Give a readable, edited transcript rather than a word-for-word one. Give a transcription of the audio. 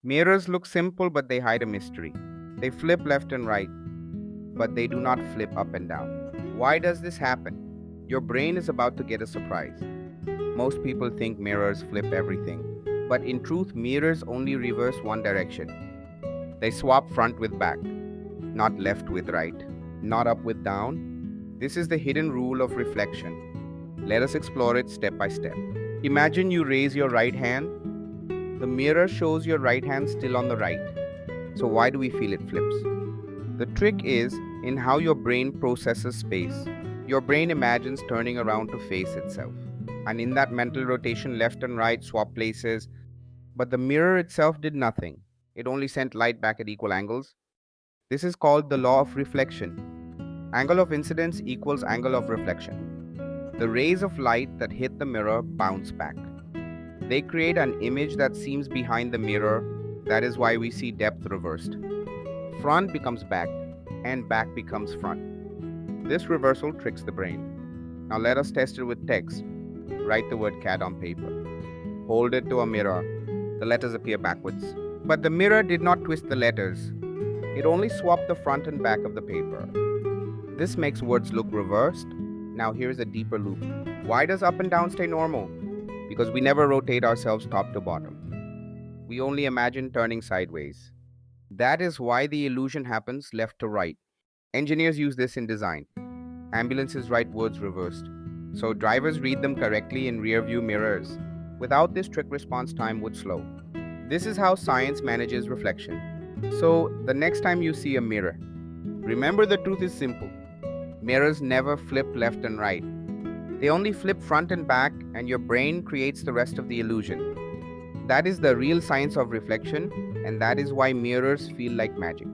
Mirrors look simple, but they hide a mystery. They flip left and right, but they do not flip up and down. Why does this happen? Your brain is about to get a surprise. Most people think mirrors flip everything, but in truth, mirrors only reverse one direction. They swap front with back, not left with right, not up with down. This is the hidden rule of reflection. Let us explore it step by step. Imagine you raise your right hand. The mirror shows your right hand still on the right. So, why do we feel it flips? The trick is in how your brain processes space. Your brain imagines turning around to face itself. And in that mental rotation, left and right swap places. But the mirror itself did nothing. It only sent light back at equal angles. This is called the law of reflection. Angle of incidence equals angle of reflection. The rays of light that hit the mirror bounce back. They create an image that seems behind the mirror. That is why we see depth reversed. Front becomes back, and back becomes front. This reversal tricks the brain. Now let us test it with text. Write the word cat on paper. Hold it to a mirror. The letters appear backwards. But the mirror did not twist the letters. It only swapped the front and back of the paper. This makes words look reversed. Now here's a deeper loop. Why does up and down stay normal? Because we never rotate ourselves top to bottom. We only imagine turning sideways. That is why the illusion happens left to right. Engineers use this in design. Ambulances write words reversed, so drivers read them correctly in rear-view mirrors. Without this trick, response time would slow. This is how science manages reflection. So, the next time you see a mirror, remember the truth is simple. Mirrors never flip left and right. They only flip front and back, and your brain creates the rest of the illusion. That is the real science of reflection, and that is why mirrors feel like magic.